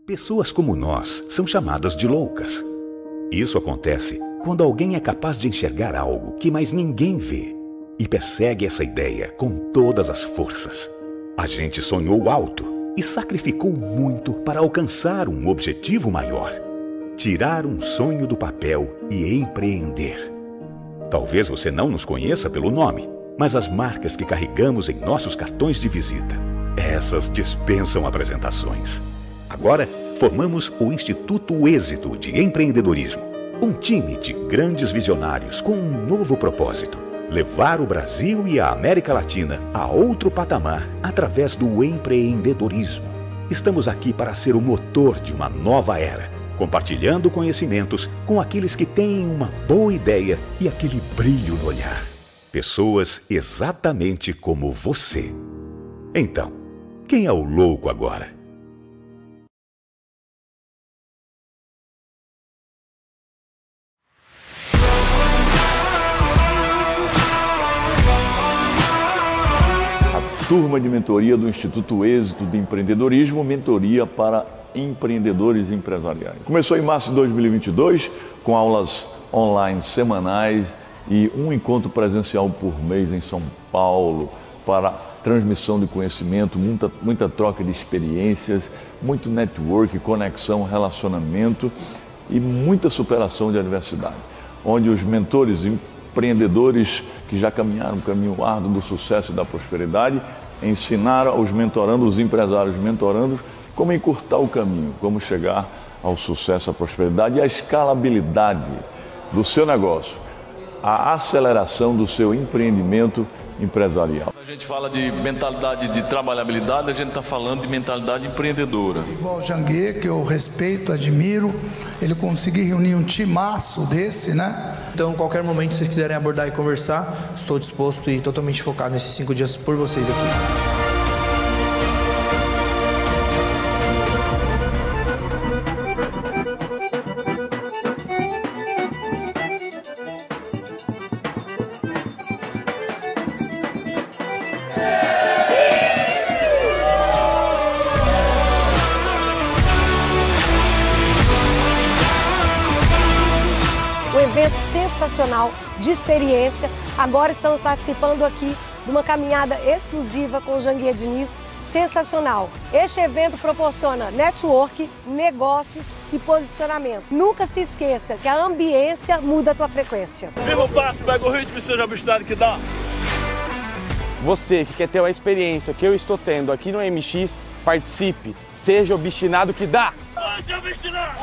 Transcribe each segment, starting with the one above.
Pessoas como nós são chamadas de loucas. Isso acontece quando alguém é capaz de enxergar algo que mais ninguém vê e persegue essa ideia com todas as forças. A gente sonhou alto e sacrificou muito para alcançar um objetivo maior: tirar um sonho do papel e empreender. Talvez você não nos conheça pelo nome, mas as marcas que carregamos em nossos cartões de visita, essas dispensam apresentações. Agora, formamos o Instituto Êxito de Empreendedorismo, um time de grandes visionários com um novo propósito: levar o Brasil e a América Latina a outro patamar através do empreendedorismo. Estamos aqui para ser o motor de uma nova era, compartilhando conhecimentos com aqueles que têm uma boa ideia e aquele brilho no olhar. Pessoas exatamente como você. Então, quem é o louco agora? Turma de mentoria do Instituto Êxito de Empreendedorismo, mentoria para empreendedores empresariais. Começou em março de 2022, com aulas online semanais e um encontro presencial por mês em São Paulo, para transmissão de conhecimento, muita troca de experiências, muito network, conexão, relacionamento e muita superação de adversidade, onde os mentores empreendedores que já caminharam um caminho árduo do sucesso e da prosperidade ensinaram aos mentorandos, os empresários mentorandos, como encurtar o caminho, como chegar ao sucesso, à prosperidade e à escalabilidade do seu negócio, a aceleração do seu empreendimento empresarial. A gente fala de mentalidade de trabalhabilidade, a gente está falando de mentalidade empreendedora. Igual o Janguier, que eu respeito, admiro, ele conseguiu reunir um timaço desse, né? Então, qualquer momento que vocês quiserem abordar e conversar, estou disposto e totalmente focado nesses 5 dias por vocês aqui. Um evento sensacional, de experiência. Agora estamos participando aqui de uma caminhada exclusiva com o Janguier Diniz, sensacional. Este evento proporciona network, negócios e posicionamento. Nunca se esqueça que a ambiência muda a tua frequência. Viva o passo, pega o ritmo e seja a velocidade que dá. Você que quer ter uma experiência que eu estou tendo aqui no MX, participe, seja obstinado que dá! Pode obstinar!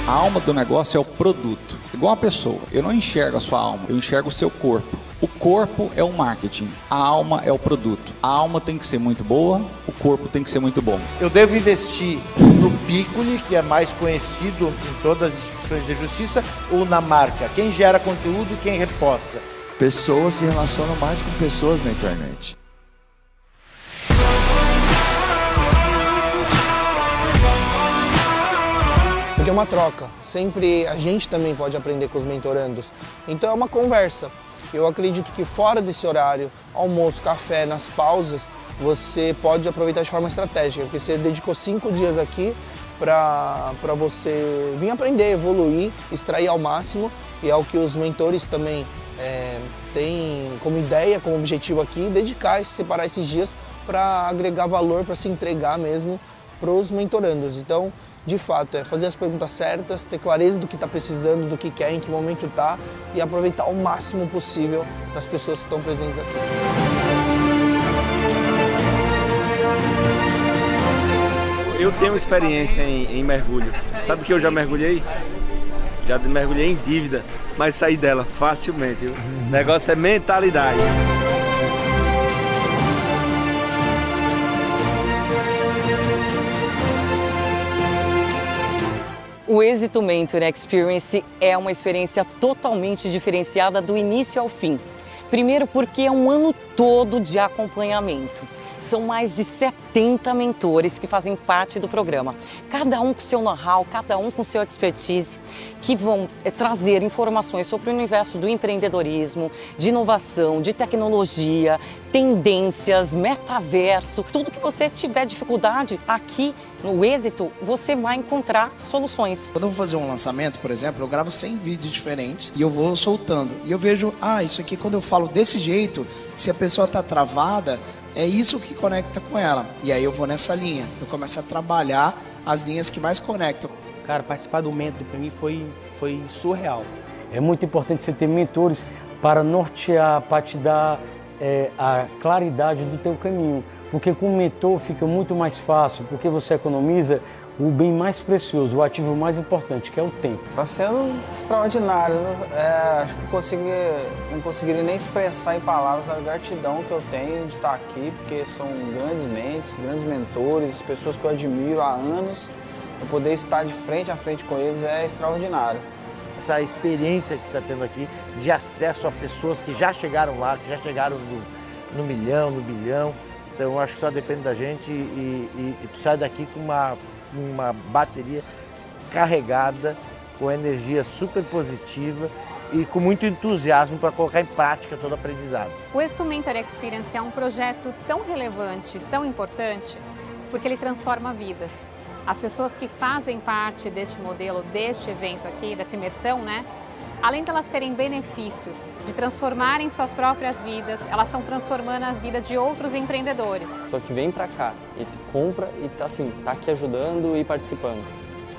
A alma do negócio é o produto. Igual uma pessoa, eu não enxergo a sua alma, eu enxergo o seu corpo. O corpo é o marketing, a alma é o produto. A alma tem que ser muito boa, o corpo tem que ser muito bom. Eu devo investir no Piccoli, que é mais conhecido em todas as instituições de justiça, ou na marca? Quem gera conteúdo e quem reposta? Pessoas se relacionam mais com pessoas na internet. Porque é uma troca, sempre a gente também pode aprender com os mentorandos. Então é uma conversa. Eu acredito que fora desse horário, almoço, café, nas pausas, você pode aproveitar de forma estratégica, porque você dedicou 5 dias aqui para você vir aprender, evoluir, extrair ao máximo, e é o que os mentores também têm como ideia, como objetivo aqui, dedicar, separar esses dias para agregar valor, para se entregar mesmo para os mentorandos. Então, de fato, é fazer as perguntas certas, ter clareza do que está precisando, do que quer, em que momento está e aproveitar o máximo possível das pessoas que estão presentes aqui. Eu tenho experiência em mergulho. Sabe que eu já mergulhei? Já mergulhei em dívida, mas saí dela facilmente. O negócio é mentalidade. O Êxito Mentor Experience é uma experiência totalmente diferenciada do início ao fim. Primeiro porque é um ano todo de acompanhamento. São mais de 70 mentores que fazem parte do programa. Cada um com seu know-how, cada um com seu expertise, que vão trazer informações sobre o universo do empreendedorismo, de inovação, de tecnologia, tendências, metaverso, tudo que você tiver dificuldade aqui no Êxito, você vai encontrar soluções. Quando eu vou fazer um lançamento, por exemplo, eu gravo 100 vídeos diferentes e eu vou soltando. E eu vejo, isso aqui quando eu falo desse jeito, se a pessoa está travada, é isso que conecta com ela. E aí eu vou nessa linha, eu começo a trabalhar as linhas que mais conectam. Cara, participar do Mentor para mim foi surreal. É muito importante você ter mentores para nortear, para te dar a claridade do teu caminho. Porque com o mentor fica muito mais fácil, porque você economiza o bem mais precioso, o ativo mais importante, que é o tempo. Está sendo extraordinário. Acho que não conseguiria nem expressar em palavras a gratidão que eu tenho de estar aqui, porque são grandes mentes, grandes mentores, pessoas que eu admiro há anos. Eu poder estar de frente a frente com eles é extraordinário. Essa experiência que você está tendo aqui de acesso a pessoas que já chegaram lá, que já chegaram no milhão, no bilhão. Então eu acho que só depende da gente e tu sai daqui com uma bateria carregada, com energia super positiva e com muito entusiasmo para colocar em prática todo o aprendizado. O Êxito Mentor Experience é um projeto tão relevante, tão importante, porque ele transforma vidas. As pessoas que fazem parte deste modelo, deste evento aqui, dessa imersão, né? Além de elas terem benefícios de transformarem suas próprias vidas, elas estão transformando a vida de outros empreendedores. Só que vem pra cá e compra e tá aqui ajudando e participando.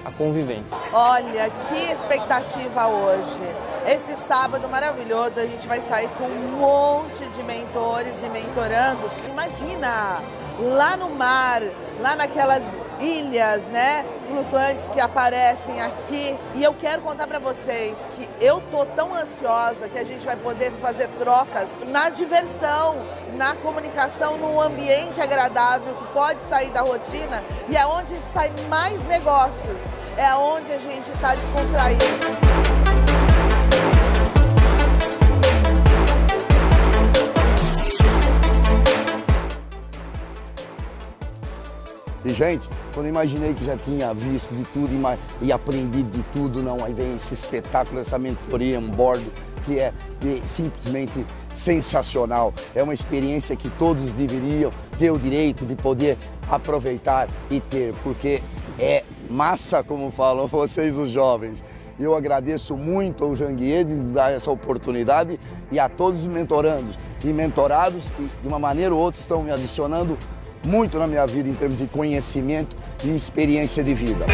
A convivência. Olha, que expectativa hoje. Esse sábado maravilhoso, a gente vai sair com um monte de mentores e mentorandos. Imagina, lá no mar, lá naquelas ilhas, né, flutuantes que aparecem aqui. E eu quero contar para vocês que eu tô tão ansiosa que a gente vai poder fazer trocas na diversão, na comunicação, num ambiente agradável que pode sair da rotina e é onde sai mais negócios, é onde a gente está descontraído. E, gente, quando eu imaginei que já tinha visto de tudo e aprendido de tudo, não, aí vem esse espetáculo, essa mentoria on board, que é simplesmente sensacional. É uma experiência que todos deveriam ter o direito de poder aproveitar e ter, porque é massa, como falam vocês, os jovens. Eu agradeço muito ao Janguier de dar essa oportunidade e a todos os mentorandos e mentorados que, de uma maneira ou outra, estão me adicionando muito na minha vida em termos de conhecimento e experiência de vida.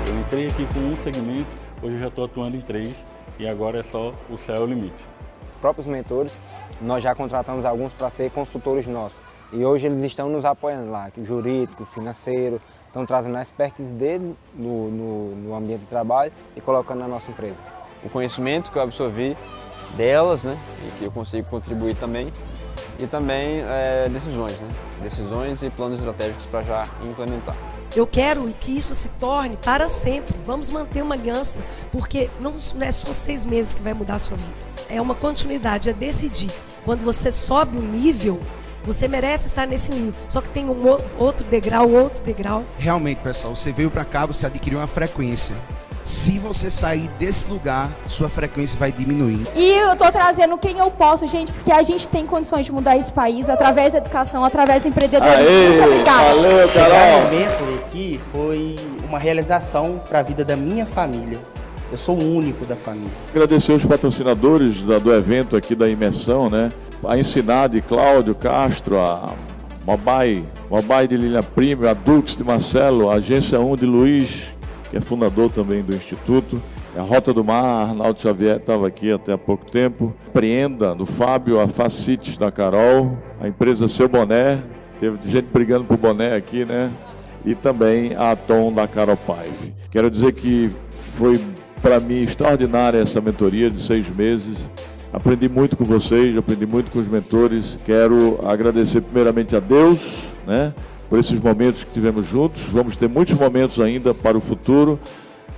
Eu entrei aqui com um segmento, hoje eu já estou atuando em 3 e agora é só o céu é o limite. Próprios mentores, nós já contratamos alguns para ser consultores nossos e hoje eles estão nos apoiando lá, jurídico, financeiro. Estão trazendo a expertise dele no ambiente de trabalho e colocando na nossa empresa. O conhecimento que eu absorvi delas, né, e que eu consigo contribuir também, e também decisões, né, decisões e planos estratégicos para já implementar. Eu quero que isso se torne para sempre. Vamos manter uma aliança, porque não é só 6 meses que vai mudar a sua vida. É uma continuidade, é decidir. Quando você sobe um nível, você merece estar nesse nível, só que tem um outro degrau. Realmente, pessoal, você veio para cá, você adquiriu uma frequência. Se você sair desse lugar, sua frequência vai diminuir. E eu tô trazendo quem eu posso, gente, porque a gente tem condições de mudar esse país através da educação, através do empreendedorismo. Valeu, Carol! O momento aqui foi uma realização para a vida da minha família. Eu sou o único da família. Agradecer os patrocinadores do evento aqui da imersão, né? A Ensinar de Cláudio Castro, a Mobai de Lilian Prime, a Dux de Marcelo, a Agência 1 de Luiz, que é fundador também do Instituto, a Rota do Mar, Arnaldo Xavier estava aqui até há pouco tempo, Preenda do Fábio, a Facite da Carol, a empresa Seu Boné, teve gente brigando por boné aqui, né? E também a Atom da Carol Paive. Quero dizer que foi para mim extraordinária essa mentoria de 6 meses. Aprendi muito com vocês, aprendi muito com os mentores. Quero agradecer primeiramente a Deus, né, por esses momentos que tivemos juntos. Vamos ter muitos momentos ainda para o futuro.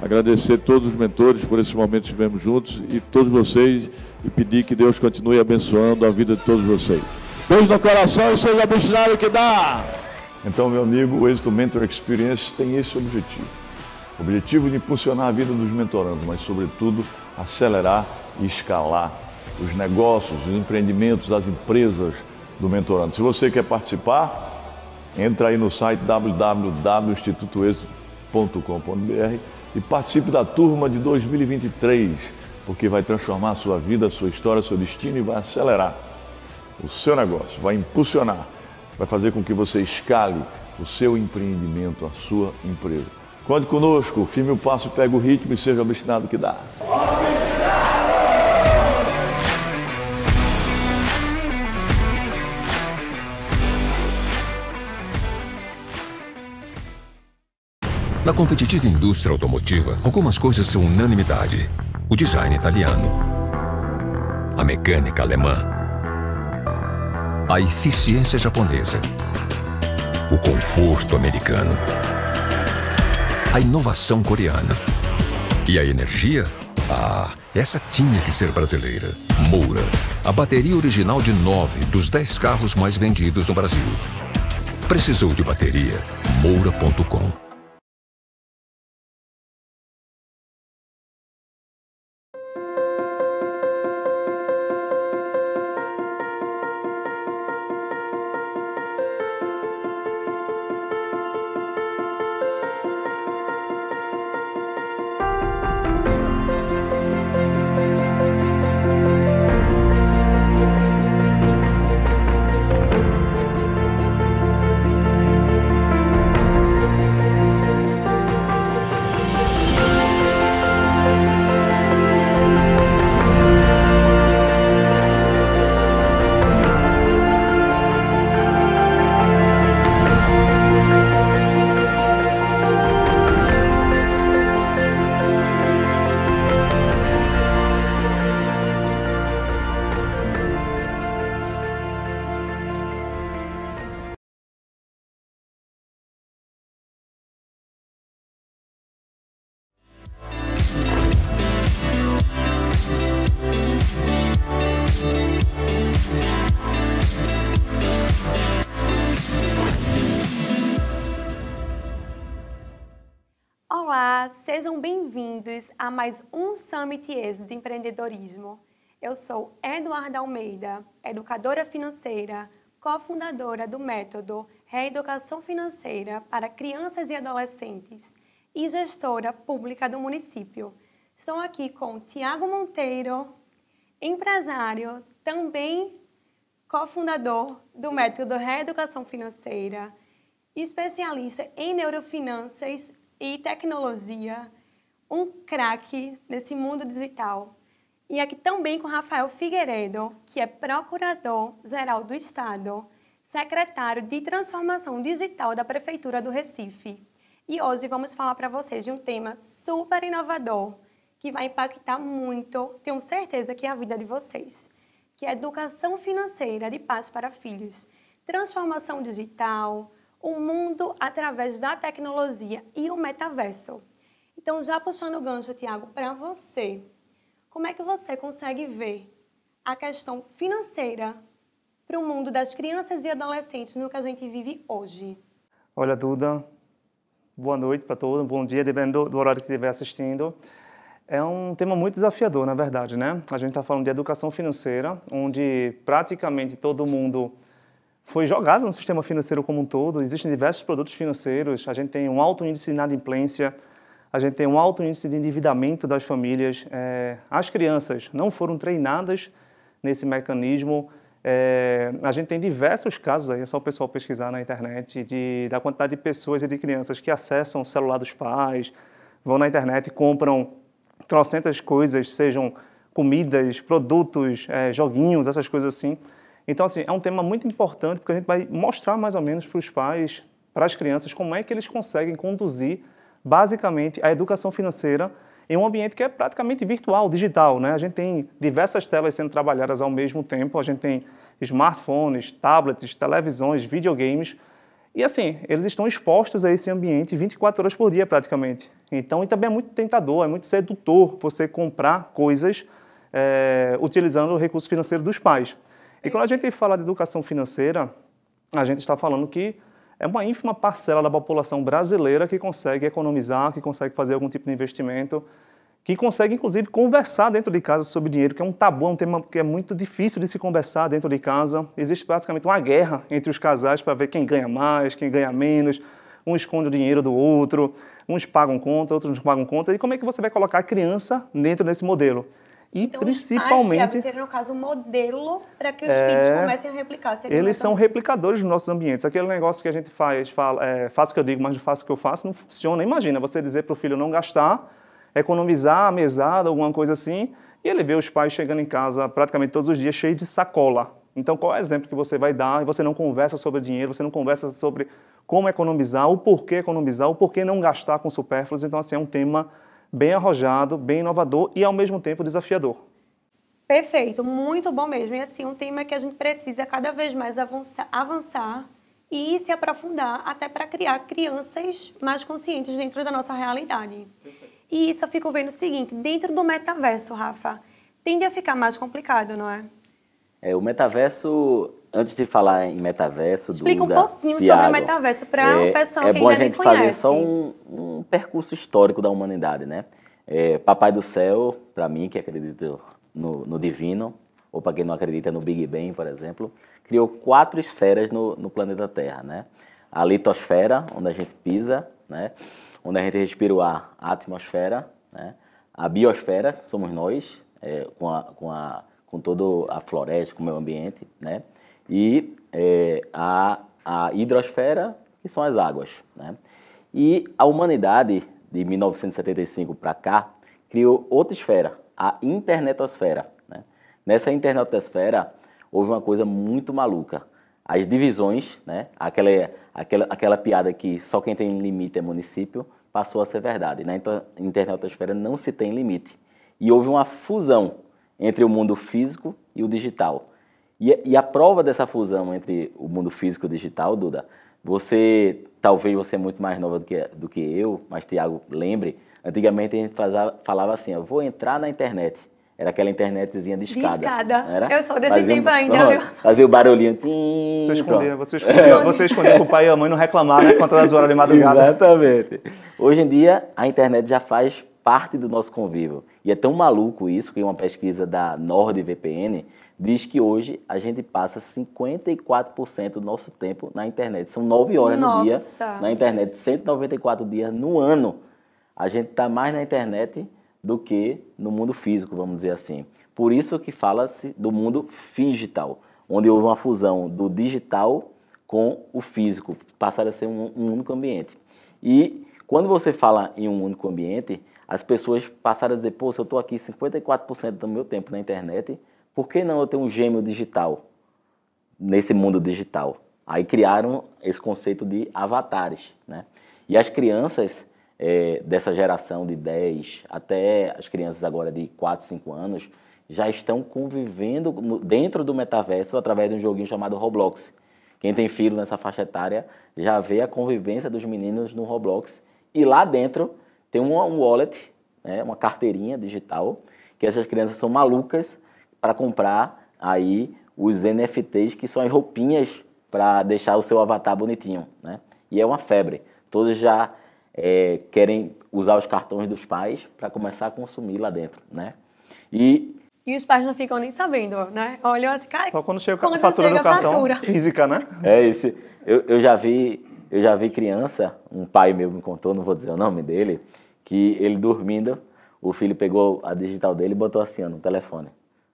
agradecer todos os mentores por esses momentos que tivemos juntos e todos vocês e pedir que Deus continue abençoando a vida de todos vocês. Beijo no coração e seja obstinado que dá! Então, meu amigo, o Êxito Mentor Experience tem esse objetivo. O objetivo de impulsionar a vida dos mentorandos, mas, sobretudo, acelerar e escalar os negócios, os empreendimentos, as empresas do mentorando. Se você quer participar, entra aí no site www.institutoexito.com.br e participe da turma de 2023, porque vai transformar a sua vida, a sua história, seu destino e vai acelerar o seu negócio, vai impulsionar, vai fazer com que você escale o seu empreendimento, a sua empresa. Conte conosco, firme o passo, pega o ritmo e seja obstinado que dá. Na competitiva indústria automotiva, algumas coisas são unanimidade. O design italiano, a mecânica alemã, a eficiência japonesa, o conforto americano, a inovação coreana e a energia? Ah, essa tinha que ser brasileira. Moura, a bateria original de 9 dos 10 carros mais vendidos no Brasil. Precisou de bateria? Moura.com. Olá, sejam bem-vindos a mais um Summit Êxito de Empreendedorismo. Eu sou Eduarda Almeida, educadora financeira, cofundadora do método Reeducação Financeira para Crianças e Adolescentes e gestora pública do município. Estou aqui com Tiago Monteiro, empresário, também cofundador do método Reeducação Financeira, especialista em neurofinanças e tecnologia, um craque nesse mundo digital. E aqui também com Rafael Figueiredo, que é Procurador-Geral do Estado, secretário de Transformação Digital da Prefeitura do Recife. E hoje vamos falar para vocês de um tema super inovador, que vai impactar muito, tenho certeza que é a vida de vocês, que é educação financeira de pais para filhos, transformação digital, o mundo através da tecnologia e o metaverso. Então, já puxando o gancho, Tiago, para você, como é que você consegue ver a questão financeira para o mundo das crianças e adolescentes no que a gente vive hoje? Olha, Duda, boa noite para todos, bom dia, dependendo do horário que estiver assistindo. É um tema muito desafiador, na verdade, né? A gente está falando de educação financeira, onde praticamente todo mundo foi jogado no sistema financeiro como um todo. Existem diversos produtos financeiros, a gente tem um alto índice de inadimplência, a gente tem um alto índice de endividamento das famílias. As crianças não foram treinadas nesse mecanismo. A gente tem diversos casos, aí é só o pessoal pesquisar na internet, da quantidade de pessoas e de crianças que acessam o celular dos pais, vão na internet e compram trocentas coisas, sejam comidas, produtos, joguinhos, essas coisas assim. Então, assim, é um tema muito importante, porque a gente vai mostrar mais ou menos para os pais, para as crianças, como é que eles conseguem conduzir, basicamente, a educação financeira em um ambiente que é praticamente virtual, digital, né? A gente tem diversas telas sendo trabalhadas ao mesmo tempo, a gente tem smartphones, tablets, televisões, videogames, E assim, eles estão expostos a esse ambiente 24 horas por dia praticamente. Então, e também é muito tentador, é muito sedutor você comprar coisas utilizando o recurso financeiro dos pais. E quando a gente fala de educação financeira, a gente está falando que é uma ínfima parcela da população brasileira que consegue economizar, que consegue fazer algum tipo de investimento, que consegue, inclusive, conversar dentro de casa sobre dinheiro, que é um tabu, é um tema que é muito difícil de se conversar dentro de casa. Existe praticamente uma guerra entre os casais para ver quem ganha mais, quem ganha menos. Um esconde o dinheiro do outro, uns pagam conta, outros não pagam conta. E como é que você vai colocar a criança dentro desse modelo? E então, principalmente... os pais seriam, no caso, um modelo para que os filhos comecem a replicar. Eles são replicadores dos nossos ambientes. Aquele negócio que a gente faço o que eu digo, mas não faço o que eu faço, não funciona. Imagina você dizer para o filho não gastar, economizar a mesada, alguma coisa assim, e ele vê os pais chegando em casa praticamente todos os dias cheios de sacola. Então, qual é o exemplo que você vai dar? E você não conversa sobre dinheiro, você não conversa sobre como economizar, o porquê não gastar com supérfluos. Então, assim, é um tema bem arrojado, bem inovador e, ao mesmo tempo, desafiador. Perfeito, muito bom mesmo. E, assim, um tema que a gente precisa cada vez mais avançar e se aprofundar até para criar crianças mais conscientes dentro da nossa realidade. E isso eu fico vendo o seguinte, dentro do metaverso, Rafa, tende a ficar mais complicado, não é? O metaverso, antes de falar em metaverso, explica Duda, um pouquinho Thiago, sobre o metaverso para o pessoal que ainda não conhece. É bom a gente fazer só um percurso histórico da humanidade, né? Papai do Céu, para mim, que acredito no divino, ou para quem não acredita no Big Bang, por exemplo, criou 4 esferas no planeta Terra, né? A litosfera, onde a gente pisa, né? Onde a gente respira o ar, a atmosfera, né? A biosfera, que somos nós, com toda a floresta, com o meio ambiente, né? E a hidrosfera, que são as águas, né? E a humanidade, de 1975 para cá, criou outra esfera, a internetosfera, né? Nessa internetosfera, houve uma coisa muito maluca. As divisões, né? Aquela piada que só quem tem limite é município, passou a ser verdade. Na internetosfera não se tem limite. E houve uma fusão entre o mundo físico e o digital. E a prova dessa fusão entre o mundo físico e o digital, Duda, talvez você é muito mais nova do que eu, mas Thiago, lembre, antigamente a gente falava assim, eu vou entrar na internet. Era aquela internetzinha de escada. De escada. Era? Eu sou desse tempo ainda, viu? Fazia o barulhinho. Você escondia para o pai e a mãe não reclamar, né? Quanto das horas de madrugada. Exatamente. Hoje em dia, a internet já faz parte do nosso convívio. E é tão maluco isso que uma pesquisa da NordVPN diz que hoje a gente passa 54% do nosso tempo na internet. São 9 horas no dia na internet, 194 dias no ano. A gente está mais na internet do que no mundo físico, vamos dizer assim. Por isso que fala-se do mundo figital, onde houve uma fusão do digital com o físico, passaram a ser um único ambiente. E quando você fala em um único ambiente, as pessoas passaram a dizer, pô, se eu estou aqui 54% do meu tempo na internet, por que não eu ter um gêmeo digital nesse mundo digital? Aí criaram esse conceito de avatares, né? E as crianças dessa geração de 10 até as crianças agora de 4, 5 anos já estão convivendo dentro do metaverso através de um joguinho chamado Roblox. Quem tem filho nessa faixa etária já vê a convivência dos meninos no Roblox. E lá dentro tem um wallet, né, uma carteirinha digital, que essas crianças são malucas para comprar aí os NFTs, que são as roupinhas para deixar o seu avatar bonitinho, né? E é uma febre. Todos já querem usar os cartões dos pais para começar a consumir lá dentro, né? E os pais não ficam nem sabendo, né? Olham assim, cara, só quando chega a fatura do cartão física, né? Eu já vi criança, um pai meu me contou, não vou dizer o nome dele, que ele dormindo, o filho pegou a digital dele e botou assim no telefone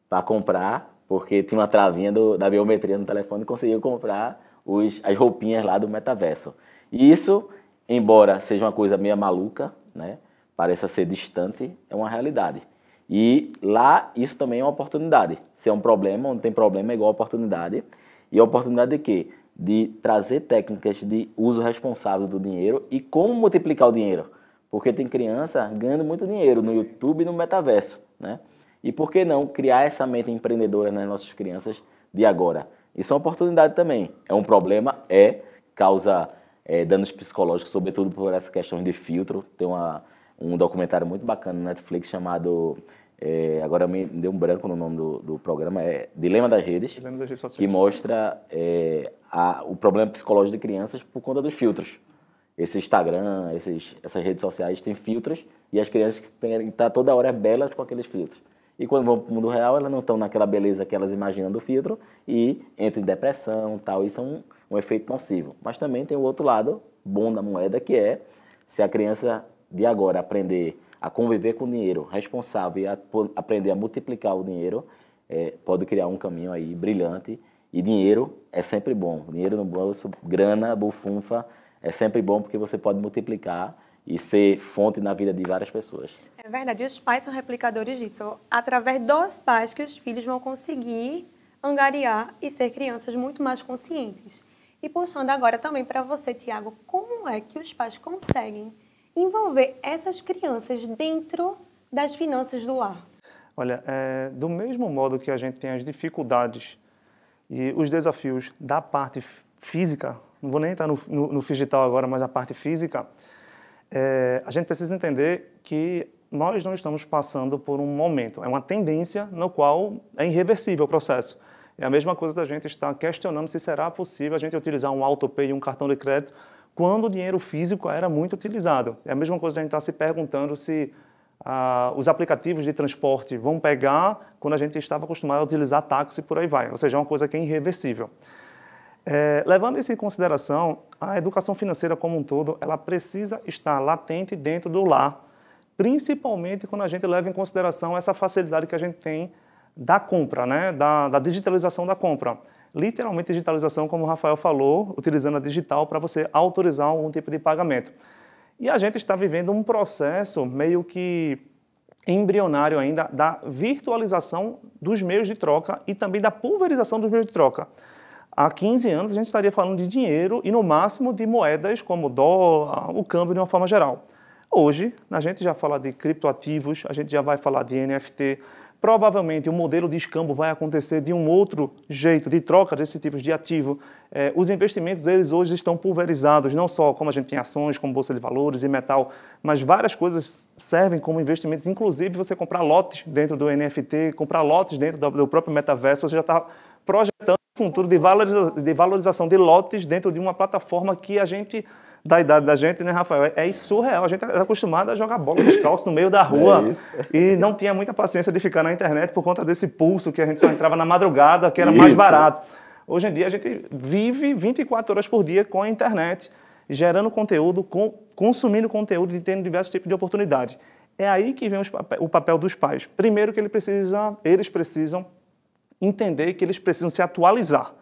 para comprar, porque tinha uma travinha da biometria no telefone e conseguiu comprar as roupinhas lá do metaverso. E isso, embora seja uma coisa meio maluca, né, pareça ser distante, é uma realidade. E lá isso também é uma oportunidade. Se é um problema, onde tem problema é igual a oportunidade. E a oportunidade de quê? De trazer técnicas de uso responsável do dinheiro e como multiplicar o dinheiro. Porque tem criança ganhando muito dinheiro no YouTube e no metaverso, né? E por que não criar essa mente empreendedora nas nossas crianças de agora? Isso é uma oportunidade também. É um problema? causa danos psicológicos, sobretudo por essa questão de filtro. Tem um documentário muito bacana no Netflix chamado, agora me deu um branco no nome do programa, Dilema das Redes, que mostra o problema psicológico de crianças por conta dos filtros. Esse Instagram, essas redes sociais têm filtros e as crianças estão toda hora belas com aqueles filtros. E quando vão para o mundo real, elas não estão naquela beleza que elas imaginam do filtro e entram em depressão e tal. Isso é um efeito nocivo. Mas também tem o outro lado bom da moeda, que é se a criança de agora aprender a conviver com o dinheiro responsável e aprender a multiplicar o dinheiro, pode criar um caminho aí brilhante. E dinheiro é sempre bom. Dinheiro no bolso, grana, bufunfa, é sempre bom porque você pode multiplicar e ser fonte na vida de várias pessoas. É verdade, e os pais são replicadores disso. Através dos pais que os filhos vão conseguir angariar e ser crianças muito mais conscientes. E puxando agora também para você, Tiago, como é que os pais conseguem envolver essas crianças dentro das finanças do lar? Olha, do mesmo modo que a gente tem as dificuldades e os desafios da parte física, não vou nem entrar no digital agora, mas na parte física, a gente precisa entender que nós não estamos passando por um momento, é uma tendência no qual é irreversível o processo. É a mesma coisa da gente estar questionando se será possível a gente utilizar um autopay e um cartão de crédito quando o dinheiro físico era muito utilizado. É a mesma coisa da gente estar se perguntando se os aplicativos de transporte vão pegar quando a gente estava acostumado a utilizar táxi e por aí vai. Ou seja, é uma coisa que é irreversível. Levando isso em consideração, a educação financeira como um todo, ela precisa estar latente dentro do lar, principalmente quando a gente leva em consideração essa facilidade que a gente tem da compra, né? da digitalização da compra. Literalmente digitalização, como o Rafael falou, utilizando a digital para você autorizar algum tipo de pagamento. E a gente está vivendo um processo meio que embrionário ainda da virtualização dos meios de troca e também da pulverização dos meios de troca. Há 15 anos a gente estaria falando de dinheiro e no máximo de moedas como o dólar, o câmbio de uma forma geral. Hoje a gente já fala de criptoativos, a gente já vai falar de NFT, provavelmente o modelo de escambo vai acontecer de um outro jeito de troca desse tipo de ativo. Os investimentos eles hoje estão pulverizados, não só como a gente tem ações, como bolsa de valores e metal, mas várias coisas servem como investimentos, inclusive você comprar lotes dentro do NFT, comprar lotes dentro do próprio metaverso, você já está projetando um futuro de valorização de lotes dentro de uma plataforma que a gente, da idade da gente, né, Rafael, é surreal. A gente era acostumado a jogar bola descalço no meio da rua e não tinha muita paciência de ficar na internet por conta desse pulso que a gente só entrava na madrugada, que era mais barato. Hoje em dia a gente vive 24 horas por dia com a internet, gerando conteúdo, consumindo conteúdo e tendo diversos tipos de oportunidades. É aí que vem o papel dos pais. Primeiro que eles precisam entender que eles precisam se atualizar.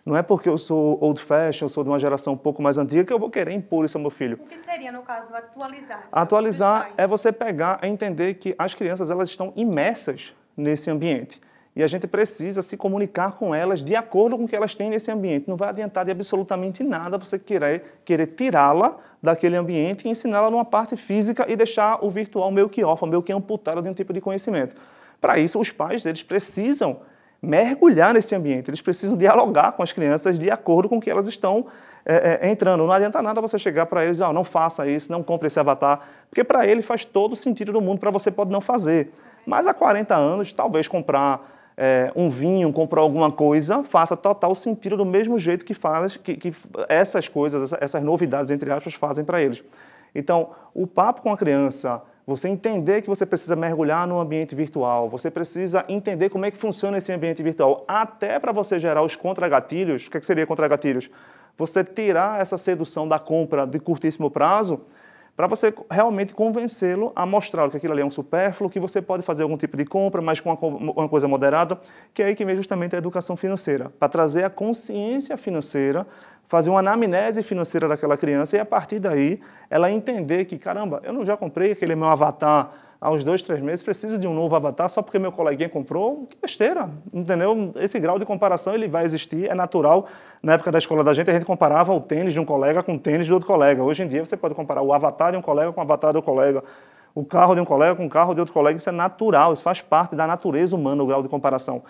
Não é porque eu sou old fashion, eu sou de uma geração um pouco mais antiga, que eu vou querer impor isso ao meu filho. O que seria, no caso, atualizar? Atualizar é você pegar e entender que as crianças elas estão imersas nesse ambiente. E a gente precisa se comunicar com elas de acordo com o que elas têm nesse ambiente. Não vai adiantar de absolutamente nada você querer tirá-la daquele ambiente e ensiná-la numa parte física e deixar o virtual meio que órfão, meio que amputado de um tipo de conhecimento. Para isso, os pais eles precisam mergulhar nesse ambiente, eles precisam dialogar com as crianças de acordo com o que elas estão entrando. Não adianta nada você chegar para eles, não faça isso, não compre esse avatar, porque para ele faz todo o sentido do mundo, para você pode não fazer. Mas há 40 anos, talvez comprar um vinho, comprar alguma coisa, faça total sentido do mesmo jeito que essas coisas, essas novidades, entre aspas, fazem para eles. Então, o papo com a criança, você entender que você precisa mergulhar no ambiente virtual, você precisa entender como é que funciona esse ambiente virtual, até para você gerar os contragatilhos. O que seria contragatilhos? Você tirar essa sedução da compra de curtíssimo prazo para você realmente convencê-lo a mostrar que aquilo ali é um supérfluo, que você pode fazer algum tipo de compra, mas com uma coisa moderada, que é aí que vem justamente a educação financeira, para trazer a consciência financeira, fazer uma anamnese financeira daquela criança e, a partir daí, ela entender que, caramba, eu não já comprei aquele meu avatar há uns 2, 3 meses, preciso de um novo avatar só porque meu coleguinha comprou? Que besteira, entendeu? Esse grau de comparação ele vai existir, é natural. Na época da escola da gente, a gente comparava o tênis de um colega com o tênis de outro colega. Hoje em dia, você pode comparar o avatar de um colega com o avatar do colega, o carro de um colega com o carro de outro colega. Isso é natural, isso faz parte da natureza humana, o grau de comparação.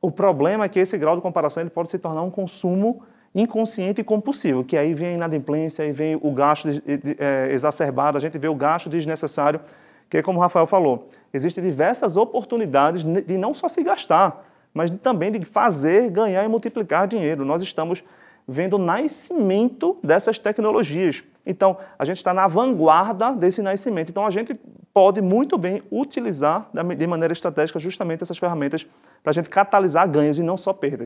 O problema é que esse grau de comparação ele pode se tornar um consumo inconsciente e compulsivo, que aí vem a inadimplência, aí vem o gasto exacerbado, a gente vê o gasto desnecessário, que é como o Rafael falou, existem diversas oportunidades de não só se gastar, mas também de fazer, ganhar e multiplicar dinheiro. Nós estamos vendo o nascimento dessas tecnologias. Então, a gente está na vanguarda desse nascimento. Então, a gente pode muito bem utilizar de maneira estratégica justamente essas ferramentas para a gente catalisar ganhos e não só perdas.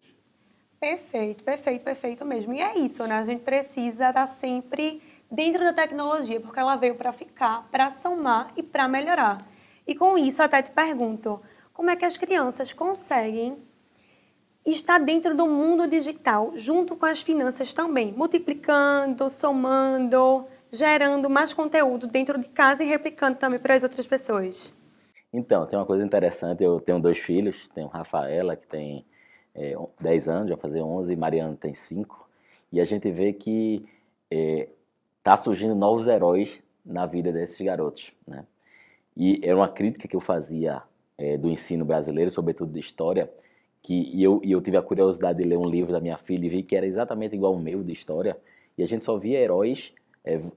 Perfeito, perfeito, perfeito mesmo. E é isso, né? A gente precisa estar sempre dentro da tecnologia, porque ela veio para ficar, para somar e para melhorar. E com isso, até te pergunto, como é que as crianças conseguem estar dentro do mundo digital, junto com as finanças também, multiplicando, somando, gerando mais conteúdo dentro de casa e replicando também para as outras pessoas? Então, tem uma coisa interessante, eu tenho 2 filhos, tenho Rafaela, que tem 10 anos, vai fazer 11, e Mariana tem 5, e a gente vê que tá surgindo novos heróis na vida desses garotos, né? E era uma crítica que eu fazia do ensino brasileiro, sobretudo de história, e eu tive a curiosidade de ler um livro da minha filha e vi que era exatamente igual ao meu de história, e a gente só via heróis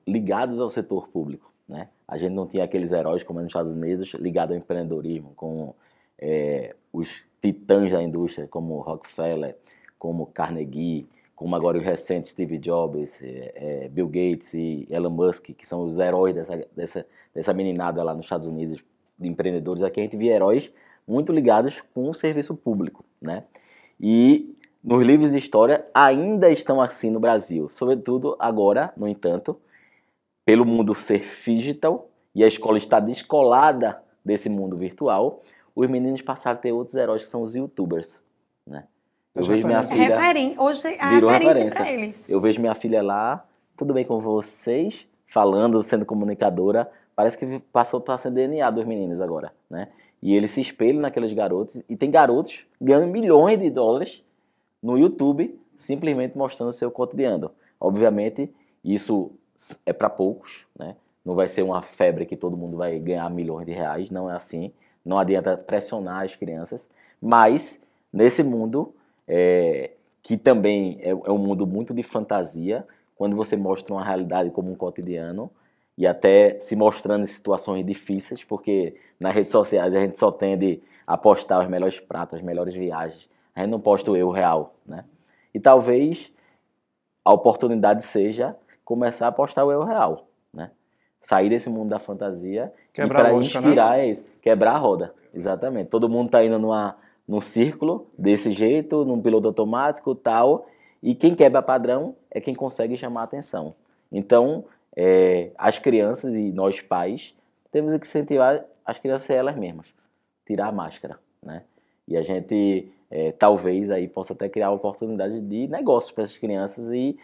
ligados ao setor público, né? A gente não tinha aqueles heróis como nos Estados Unidos ligados ao empreendedorismo, com os titãs da indústria, como Rockefeller, como Carnegie, como agora os recentes Steve Jobs, Bill Gates e Elon Musk, que são os heróis dessa meninada lá nos Estados Unidos, de empreendedores. Aqui a gente via heróis muito ligados com o serviço público, né? E nos livros de história ainda estão assim no Brasil, sobretudo agora, no entanto, pelo mundo ser digital e a escola está descolada desse mundo virtual, os meninos passaram a ter outros heróis que são os youtubers, né? Eu vejo minha filha... Hoje é a virou referência para eles. Eu vejo minha filha lá, tudo bem com vocês, falando, sendo comunicadora, parece que passou para ser DNA dos meninos agora, né? E eles se espelham naqueles garotos, e tem garotos ganhando milhões de dólares no YouTube, simplesmente mostrando o seu cotidiano. Obviamente, isso é para poucos, né? Não vai ser uma febre que todo mundo vai ganhar milhões de reais, não é assim. Não adianta pressionar as crianças, mas nesse mundo, que também é um mundo muito de fantasia, quando você mostra uma realidade como um cotidiano, e até se mostrando em situações difíceis, porque nas redes sociais a gente só tende a postar os melhores pratos, as melhores viagens, a gente não posta o erro real, né? E talvez a oportunidade seja começar a postar o erro real, né? Sair desse mundo da fantasia e para inspirar, né? É isso, quebrar a roda, exatamente. Todo mundo está indo num círculo desse jeito, num piloto automático tal, e quem quebra padrão é quem consegue chamar a atenção. Então, as crianças e nós pais temos que incentivar as crianças a ser elas mesmas, tirar a máscara, né? E a gente talvez aí possa até criar oportunidade de negócios para essas crianças e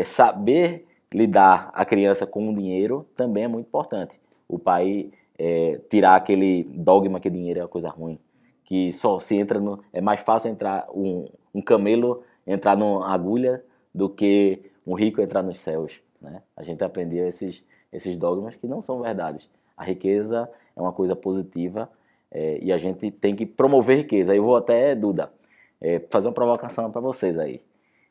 saber lidar a criança com o dinheiro também é muito importante. O pai tirar aquele dogma que dinheiro é uma coisa ruim, que só se entra é mais fácil entrar um camelo entrar numa agulha do que um rico entrar nos céus, né? A gente aprendeu esses dogmas que não são verdades. A riqueza é uma coisa positiva e a gente tem que promover riqueza. Eu vou até, Duda, fazer uma provocação para vocês aí.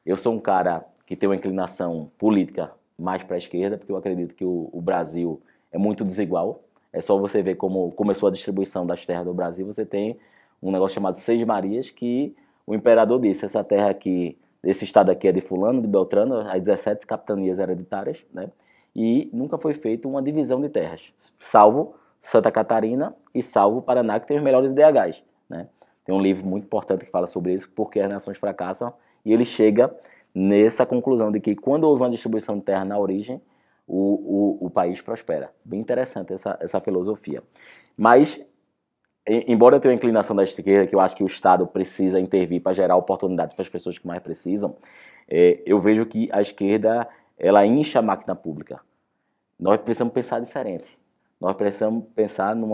Eu sou um cara que tem uma inclinação política mais para a esquerda, porque eu acredito que o Brasil é muito desigual. É só você ver como começou a distribuição das terras do Brasil. Você tem um negócio chamado Seis Marias, que o imperador disse, essa terra aqui, esse estado aqui é de fulano, de Beltrano, as 17 capitanias hereditárias, né? E nunca foi feita uma divisão de terras, salvo Santa Catarina e salvo Paraná, que tem os melhores IDHs, né? Tem um livro muito importante que fala sobre isso, porque as nações fracassam, e ele chega nessa conclusão de que quando houve uma distribuição de terra na origem, o país prospera. Bem interessante essa filosofia. Mas, embora eu tenha uma inclinação da esquerda, que eu acho que o Estado precisa intervir para gerar oportunidades para as pessoas que mais precisam, eu vejo que a esquerda, ela incha a máquina pública. Nós precisamos pensar diferente. Nós precisamos pensar num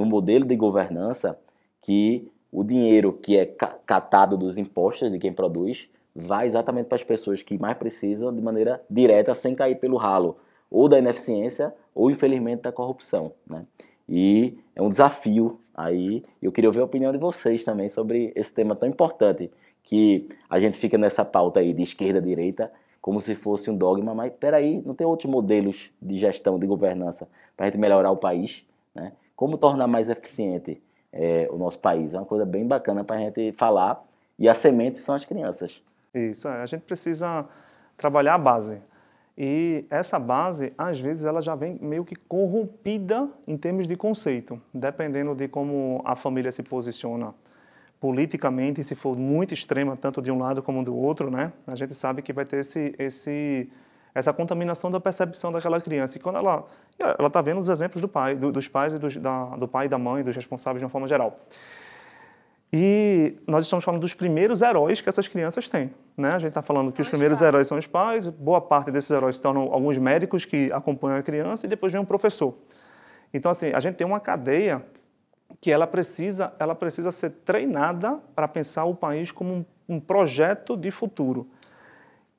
modelo de governança que o dinheiro que é catado dos impostos de quem produz vai exatamente para as pessoas que mais precisam de maneira direta, sem cair pelo ralo, ou da ineficiência, ou infelizmente da corrupção, né? E é um desafio aí, eu queria ouvir a opinião de vocês também sobre esse tema tão importante, que a gente fica nessa pauta aí de esquerda-direita como se fosse um dogma, mas peraí, não tem outros modelos de gestão, de governança para a gente melhorar o país, né? Como tornar mais eficiente o nosso país? É uma coisa bem bacana para a gente falar, e a semente são as crianças. Isso, a gente precisa trabalhar a base. E essa base, às vezes, ela já vem meio que corrompida em termos de conceito, dependendo de como a família se posiciona politicamente, se for muito extrema, tanto de um lado como do outro, né? A gente sabe que vai ter essa contaminação da percepção daquela criança. E quando ela está vendo os exemplos dos pais e do pai e da mãe, dos responsáveis de uma forma geral. E nós estamos falando dos primeiros heróis que essas crianças têm, né? A gente está falando que os primeiros heróis são os pais, boa parte desses heróis se tornam alguns médicos que acompanham a criança e depois vem um professor. Então, assim, a gente tem uma cadeia que ela precisa ser treinada para pensar o país como um projeto de futuro.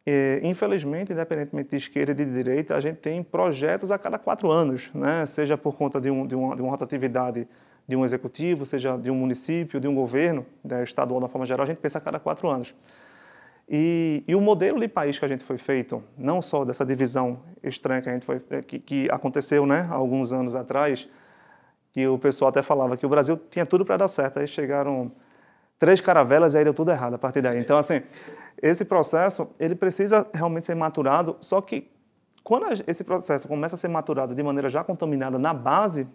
E, infelizmente, independentemente de esquerda e de direita, a gente tem projetos a cada 4 anos, né? Seja por conta de uma rotatividade de um executivo, seja de um município, de um governo, né, estadual, de uma forma geral, a gente pensa a cada 4 anos. E o modelo de país que a gente foi feito, não só dessa divisão estranha que aconteceu, né, há alguns anos atrás, que o pessoal até falava que o Brasil tinha tudo para dar certo, aí chegaram 3 caravelas e aí deu tudo errado a partir daí. Então, assim, esse processo, ele precisa realmente ser maturado, só que quando esse processo começa a ser maturado de maneira já contaminada na base,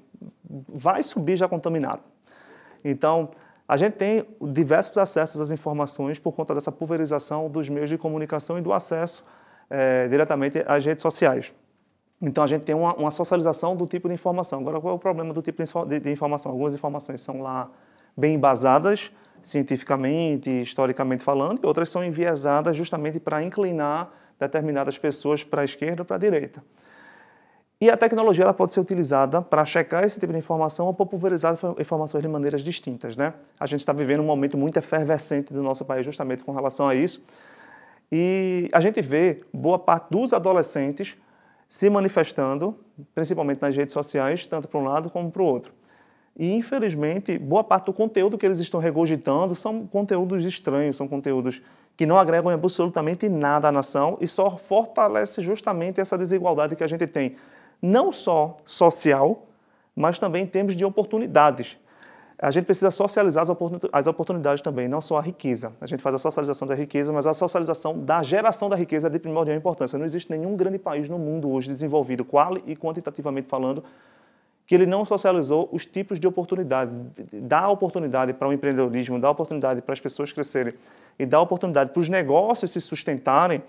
vai subir já contaminado. Então, a gente tem diversos acessos às informações por conta dessa pulverização dos meios de comunicação e do acesso diretamente às redes sociais. Então, a gente tem uma socialização do tipo de informação. Agora, qual é o problema do tipo de informação? Algumas informações são lá bem embasadas, cientificamente, historicamente falando, e outras são enviesadas justamente para inclinar determinadas pessoas para a esquerda ou para a direita. E a tecnologia ela pode ser utilizada para checar esse tipo de informação ou para pulverizar informações de maneiras distintas, né? A gente está vivendo um momento muito efervescente do nosso país justamente com relação a isso. E a gente vê boa parte dos adolescentes se manifestando, principalmente nas redes sociais, tanto para um lado como para o outro. E, infelizmente, boa parte do conteúdo que eles estão regurgitando são conteúdos estranhos, são conteúdos que não agregam absolutamente nada à nação e só fortalece justamente essa desigualdade que a gente tem, não só social, mas também em termos de oportunidades. A gente precisa socializar as oportunidades também, não só a riqueza. A gente faz a socialização da riqueza, mas a socialização da geração da riqueza é de primordial importância. Não existe nenhum grande país no mundo hoje desenvolvido, quali e quantitativamente falando, que ele não socializou os tipos de oportunidade, dá oportunidade para o empreendedorismo, dá oportunidade para as pessoas crescerem e dá oportunidade para os negócios se sustentarem,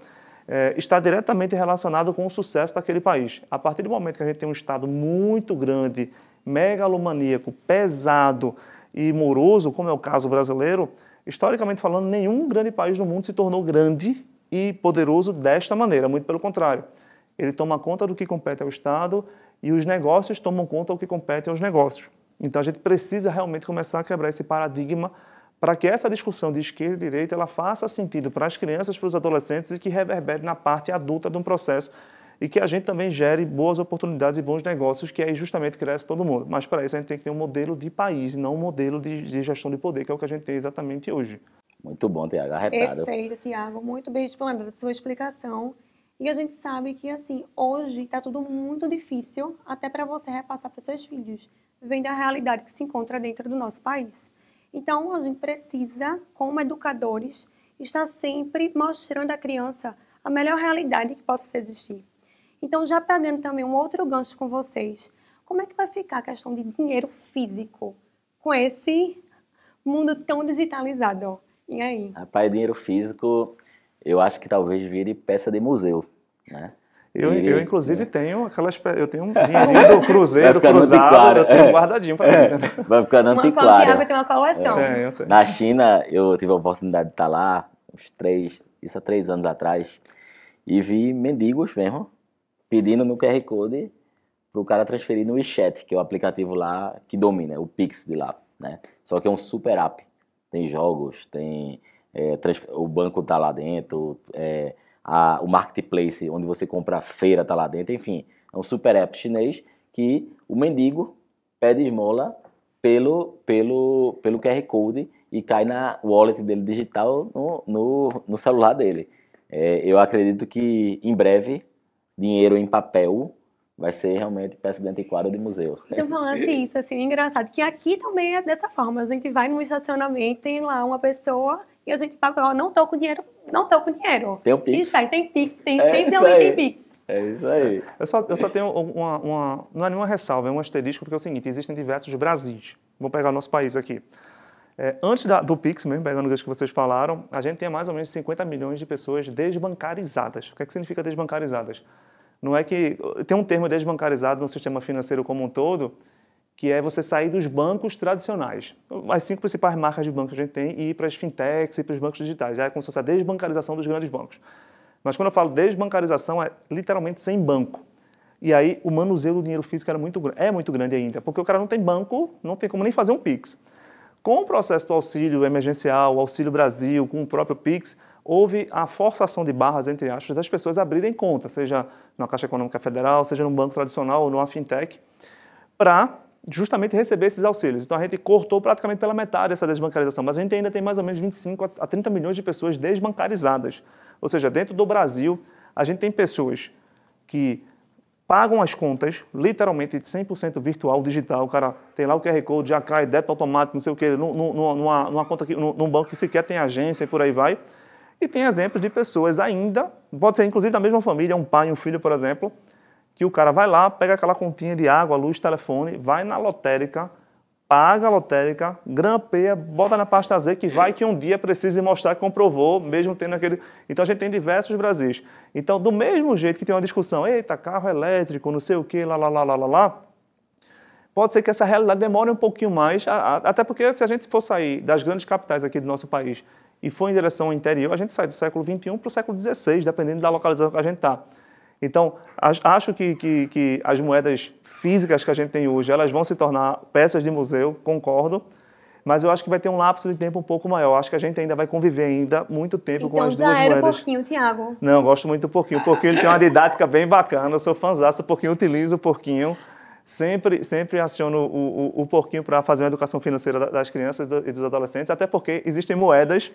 está diretamente relacionado com o sucesso daquele país. A partir do momento que a gente tem um Estado muito grande, megalomaníaco, pesado e moroso, como é o caso brasileiro, historicamente falando, nenhum grande país do mundo se tornou grande e poderoso desta maneira, muito pelo contrário. Ele toma conta do que compete ao Estado e os negócios tomam conta do que compete aos negócios. Então a gente precisa realmente começar a quebrar esse paradigma para que essa discussão de esquerda e direita ela faça sentido para as crianças, para os adolescentes e que reverbere na parte adulta de um processo e que a gente também gere boas oportunidades e bons negócios, que aí justamente cresce todo mundo. Mas para isso a gente tem que ter um modelo de país, não um modelo de gestão de poder, que é o que a gente tem exatamente hoje. Muito bom, Tiago, arretado. Perfeito, Tiago, muito bem explorada a sua explicação. E a gente sabe que, assim, hoje está tudo muito difícil, até para você repassar para os seus filhos, vendo a realidade que se encontra dentro do nosso país. Então, a gente precisa, como educadores, estar sempre mostrando à criança a melhor realidade que possa existir. Então, já pegando também um outro gancho com vocês, como é que vai ficar a questão de dinheiro físico com esse mundo tão digitalizado? E aí? Rapaz, dinheiro físico, eu acho que talvez vire peça de museu, né? Eu inclusive, tenho um dinheirinho do Cruzeiro cruzado, claro. Eu tenho guardadinho para mim. Né? Vai ficando antiquário. Tiago tem uma coleção. Eu tenho. Na China, eu tive a oportunidade de estar lá, há 3 anos atrás, e vi mendigos mesmo, pedindo no QR Code para o cara transferir no WeChat, que é o aplicativo lá que domina, o Pix de lá, né? Só que é um super app. Tem jogos, tem o banco tá lá dentro, o marketplace onde você compra a feira tá lá dentro, enfim, é um super app chinês que o mendigo pede esmola pelo QR Code e cai na wallet dele digital no celular dele. Eu acredito que, em breve, dinheiro em papel vai ser realmente peça de antiquário de museu. Então, falando isso, assim, engraçado, que aqui também é dessa forma. A gente vai num estacionamento, tem lá uma pessoa e a gente paga, não tô com dinheiro, não tô com dinheiro. Tem o Pix. Isso aí, tem Pix, sempre alguém tem Pix. É isso aí. Eu só tenho não é nenhuma ressalva, é um asterisco, porque é o seguinte, existem diversos Brasis. Vou pegar o nosso país aqui. Antes do Pix mesmo, pegando o que vocês falaram, a gente tem mais ou menos 50 milhões de pessoas desbancarizadas. O que significa desbancarizadas? Não é que... Tem um termo desbancarizado no sistema financeiro como um todo, que é você sair dos bancos tradicionais. As 5 principais marcas de banco que a gente tem e ir para as fintechs e para os bancos digitais. Já é como se fosse a desbancarização dos grandes bancos. Mas quando eu falo desbancarização, é literalmente sem banco. E aí o manuseio do dinheiro físico é muito grande ainda, porque o cara não tem banco, não tem como nem fazer um Pix. Com o processo do auxílio emergencial, o Auxílio Brasil, com o próprio Pix, houve a forçação de barras, entre aspas, das pessoas abrirem conta, seja na Caixa Econômica Federal, seja num banco tradicional ou numa fintech, para justamente receber esses auxílios. Então a gente cortou praticamente pela metade essa desbancarização, mas a gente ainda tem mais ou menos 25 a 30 milhões de pessoas desbancarizadas. Ou seja, dentro do Brasil, a gente tem pessoas que pagam as contas, literalmente 100% virtual, digital. O cara tem lá o QR Code, já cai, débito automático, não sei o quê, numa conta aqui, num banco que sequer tem agência e por aí vai. E tem exemplos de pessoas ainda, pode ser inclusive da mesma família, um pai e um filho, por exemplo, que o cara vai lá, pega aquela continha de água, luz, telefone, vai na lotérica, paga a lotérica, grampeia, bota na pasta Z, que vai que um dia precise mostrar que comprovou, mesmo tendo aquele... Então a gente tem diversos Brasis. Então, do mesmo jeito que tem uma discussão, eita, carro elétrico, não sei o quê, lá, pode ser que essa realidade demore um pouquinho mais, até porque se a gente for sair das grandes capitais aqui do nosso país e for em direção ao interior, a gente sai do século XXI para o século XVI, dependendo da localização que a gente está. Então, acho que as moedas físicas que a gente tem hoje, elas vão se tornar peças de museu, concordo, mas eu acho que vai ter um lapso de tempo um pouco maior. Acho que a gente ainda vai conviver ainda muito tempo com as duas moedas. Então já era o porquinho, Tiago. Não, eu gosto muito do porquinho. O porquinho ele tem uma didática bem bacana, eu sou fãzaço do porquinho, utilizo o porquinho. Sempre aciono o porquinho para fazer uma educação financeira das crianças e dos adolescentes, até porque existem moedas,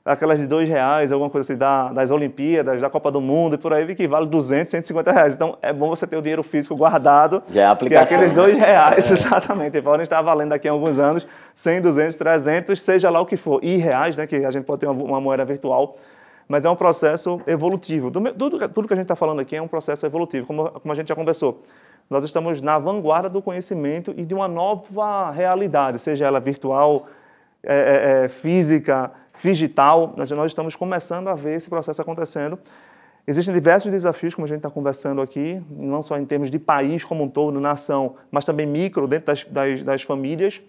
aquelas de R$2, alguma coisa assim, das Olimpíadas, da Copa do Mundo e por aí, que vale 200, 150 reais. Então, é bom você ter o dinheiro físico guardado. Já é a aplicação. Que aqueles R$2, exatamente, podem estar valendo daqui a alguns anos 100, 200, 300, seja lá o que for. E reais, né, que a gente pode ter uma moeda virtual. Mas é um processo evolutivo. Tudo que a gente está falando aqui é um processo evolutivo, como a gente já conversou. Nós estamos na vanguarda do conhecimento e de uma nova realidade, seja ela virtual, física, digital. Nós estamos começando a ver esse processo acontecendo. Existem diversos desafios, como a gente está conversando aqui, não só em termos de país como um todo, nação, mas também micro, dentro das famílias,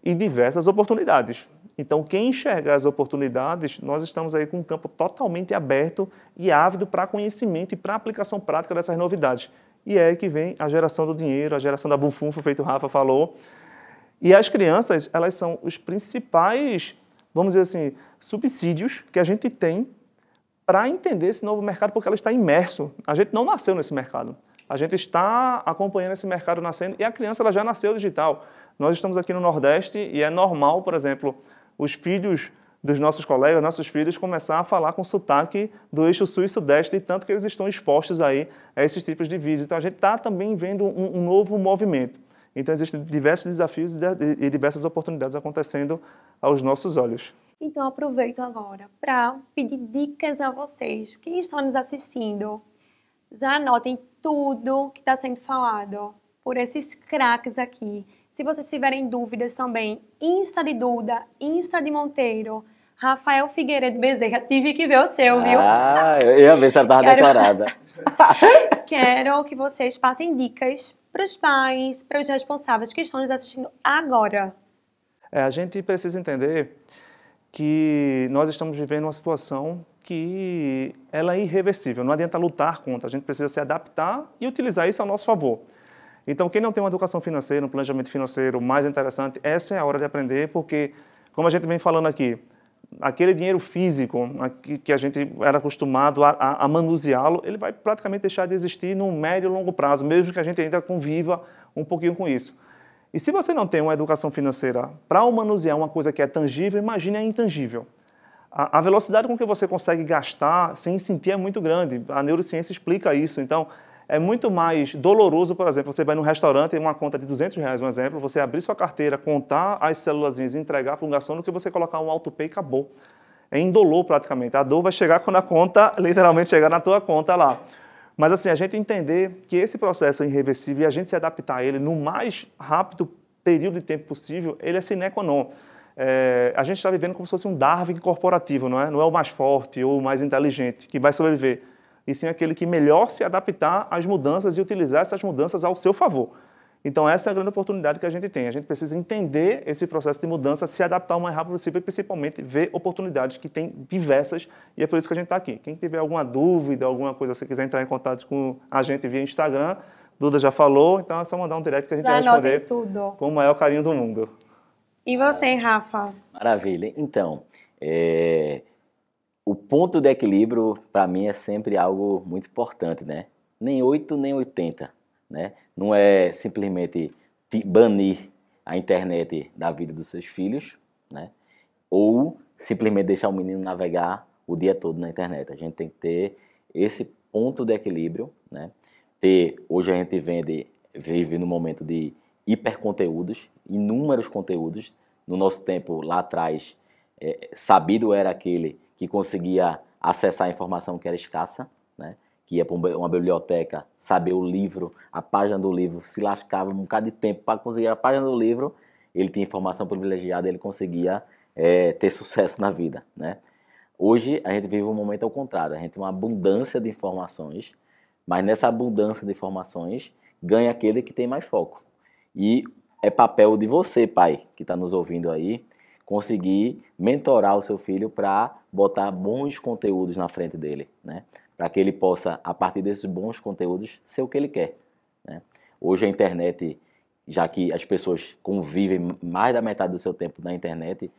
e diversas oportunidades. Então, quem enxergar as oportunidades, nós estamos aí com um campo totalmente aberto e ávido para conhecimento e para aplicação prática dessas novidades. E é aí que vem a geração do dinheiro, a geração da bufunfa, feito o Rafa falou. E as crianças, elas são os principais, vamos dizer assim, subsídios que a gente tem para entender esse novo mercado, porque ela está imerso. A gente não nasceu nesse mercado. A gente está acompanhando esse mercado nascendo e a criança ela já nasceu digital. Nós estamos aqui no Nordeste e é normal, por exemplo, os filhos dos nossos colegas, nossos filhos, começar a falar com sotaque do eixo sul e sudeste, e tanto que eles estão expostos aí a esses tipos de vídeos. Então, a gente está também vendo um novo movimento. Então, existem diversos desafios e diversas oportunidades acontecendo aos nossos olhos. Então, aproveito agora para pedir dicas a vocês que estão nos assistindo. Já anotem tudo que está sendo falado por esses craques aqui. Se vocês tiverem dúvidas também, Insta de Duda, Insta de Monteiro, Rafael Figueiredo Bezerra, tive que ver o seu, viu? Eu ia ver se ela estava declarada. Quero que vocês passem dicas para os pais, para os responsáveis que estão nos assistindo agora. A gente precisa entender que nós estamos vivendo uma situação que ela é irreversível, não adianta lutar contra, a gente precisa se adaptar e utilizar isso ao nosso favor. Então, quem não tem uma educação financeira, um planejamento financeiro mais interessante, essa é a hora de aprender, porque, como a gente vem falando aqui, aquele dinheiro físico que a gente era acostumado a manuseá-lo, ele vai praticamente deixar de existir no médio e longo prazo, mesmo que a gente ainda conviva um pouquinho com isso. E se você não tem uma educação financeira para manusear uma coisa que é tangível, imagine a intangível. A velocidade com que você consegue gastar sem sentir é muito grande. A neurociência explica isso. Então, é muito mais doloroso, por exemplo, você vai num restaurante e uma conta de R$200, um exemplo, você abrir sua carteira, contar as célulazinhas e entregar para um garçom do que você colocar um autopay e acabou. É indolor praticamente. A dor vai chegar quando a conta, literalmente, chegar na tua conta lá. Mas assim, a gente entender que esse processo é irreversível e a gente se adaptar a ele no mais rápido período de tempo possível, ele é sine qua non. A gente está vivendo como se fosse um Darwin corporativo, não é? Não é o mais forte ou o mais inteligente que vai sobreviver, e sim aquele que melhor se adaptar às mudanças e utilizar essas mudanças ao seu favor. Então essa é a grande oportunidade que a gente tem. A gente precisa entender esse processo de mudança, se adaptar o mais rápido possível e principalmente ver oportunidades que tem diversas, e é por isso que a gente está aqui. Quem tiver alguma dúvida, alguma coisa, se quiser entrar em contato com a gente via Instagram, Duda já falou, então é só mandar um direct que a gente vai responder tudo. Com o maior carinho do mundo. E você, Rafa? Maravilha. Então, o ponto de equilíbrio, para mim, é sempre algo muito importante, né? Nem 8, nem 80, né? Não é simplesmente banir a internet da vida dos seus filhos, né? Ou simplesmente deixar o menino navegar o dia todo na internet. A gente tem que ter esse ponto de equilíbrio, né? Hoje a gente vive num momento de hiperconteúdos, inúmeros conteúdos. No nosso tempo, lá atrás, sabido era aquele que conseguia acessar a informação que era escassa, né? Que ia para uma biblioteca, saber o livro, a página do livro, se lascava um bocado de tempo para conseguir a página do livro, ele tinha informação privilegiada, ele conseguia ter sucesso na vida, né? Hoje, a gente vive um momento ao contrário, a gente tem uma abundância de informações, mas nessa abundância de informações, ganha aquele que tem mais foco. E é papel de você, pai, que está nos ouvindo aí, conseguir mentorar o seu filho para botar bons conteúdos na frente dele, né? Para que ele possa, a partir desses bons conteúdos, ser o que ele quer, né? Hoje a internet, já que as pessoas convivem mais da metade do seu tempo na internet,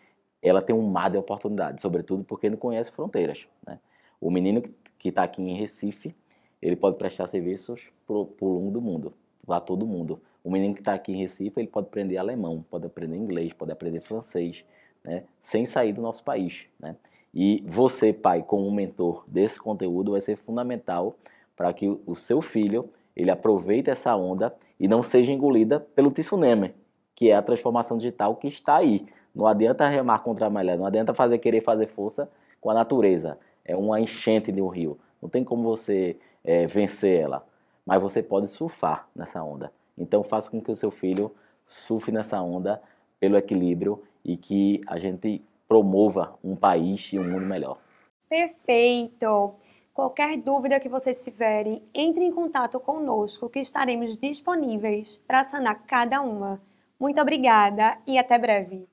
ela tem um mar de oportunidades, sobretudo porque não conhece fronteiras, né? O menino que está aqui em Recife, ele pode prestar serviços para o longo do mundo, para todo mundo. O menino que está aqui em Recife, ele pode aprender alemão, pode aprender inglês, pode aprender francês, né? Sem sair do nosso país, né? E você, pai, como mentor desse conteúdo, vai ser fundamental para que o seu filho ele aproveite essa onda e não seja engolida pelo tsunami, que é a transformação digital que está aí. Não adianta remar contra a maré, não adianta querer fazer força com a natureza. É uma enchente de um rio. Não tem como você vencer ela, mas você pode surfar nessa onda. Então faça com que o seu filho surfe nessa onda pelo equilíbrio e que a gente promova um país e um mundo melhor. Perfeito! Qualquer dúvida que vocês tiverem, entre em contato conosco que estaremos disponíveis para sanar cada uma. Muito obrigada e até breve!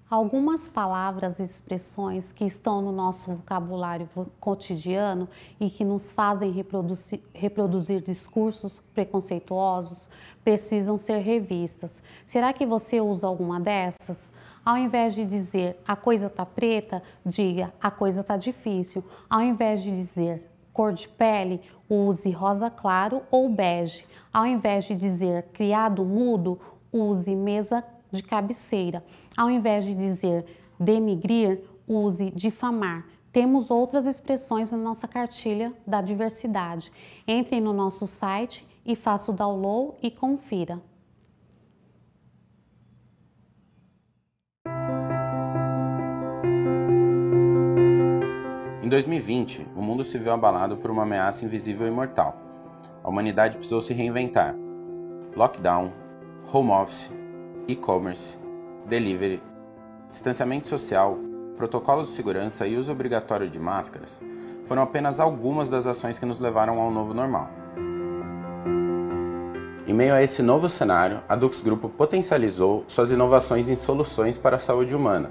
Algumas palavras e expressões que estão no nosso vocabulário cotidiano e que nos fazem reproduzir discursos preconceituosos precisam ser revistas. Será que você usa alguma dessas? Ao invés de dizer a coisa tá preta, diga a coisa tá difícil. Ao invés de dizer cor de pele, use rosa claro ou bege. Ao invés de dizer criado mudo, use mesa de cabeceira. Ao invés de dizer denigrir, use difamar. Temos outras expressões na nossa cartilha da diversidade. Entre no nosso site e faça o download e confira. Em 2020, o mundo se viu abalado por uma ameaça invisível e mortal. A humanidade precisou se reinventar. Lockdown, home office, e-commerce, delivery, distanciamento social, protocolos de segurança e uso obrigatório de máscaras foram apenas algumas das ações que nos levaram ao novo normal. Em meio a esse novo cenário, a Dux Grupo potencializou suas inovações em soluções para a saúde humana.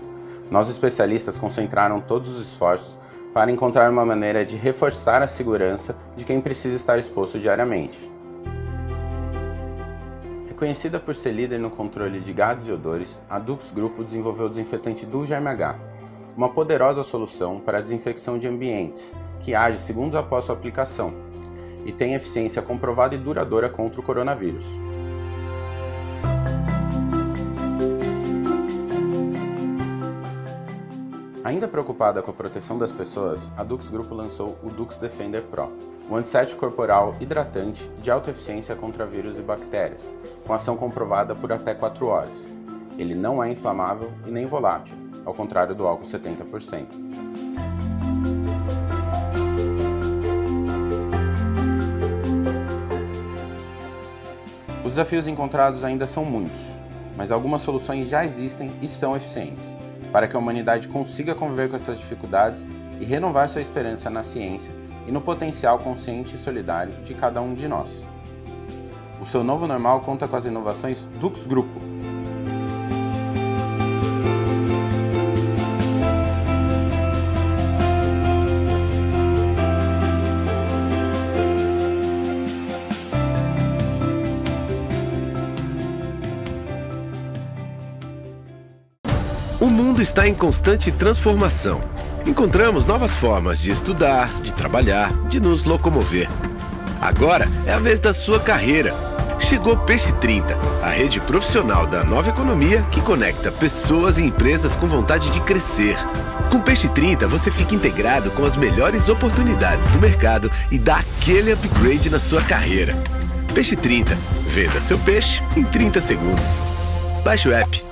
Nós especialistas concentraram todos os esforços para encontrar uma maneira de reforçar a segurança de quem precisa estar exposto diariamente. Conhecida por ser líder no controle de gases e odores, a Dux Grupo desenvolveu o desinfetante Duo Germe H, uma poderosa solução para a desinfecção de ambientes, que age segundos após sua aplicação e tem eficiência comprovada e duradoura contra o coronavírus. Ainda preocupada com a proteção das pessoas, a Dux Grupo lançou o Dux Defender Pro, um antisséptico corporal hidratante de alta eficiência contra vírus e bactérias, com ação comprovada por até 4 horas. Ele não é inflamável e nem volátil, ao contrário do álcool 70%. Os desafios encontrados ainda são muitos, mas algumas soluções já existem e são eficientes, para que a humanidade consiga conviver com essas dificuldades e renovar sua esperança na ciência e no potencial consciente e solidário de cada um de nós. O seu novo normal conta com as inovações Dux Grupo. O mundo está em constante transformação. Encontramos novas formas de estudar, de trabalhar, de nos locomover. Agora é a vez da sua carreira. Chegou Peixe 30, a rede profissional da nova economia que conecta pessoas e empresas com vontade de crescer. Com Peixe 30 você fica integrado com as melhores oportunidades do mercado e dá aquele upgrade na sua carreira. Peixe 30, venda seu peixe em 30 segundos. Baixe o app.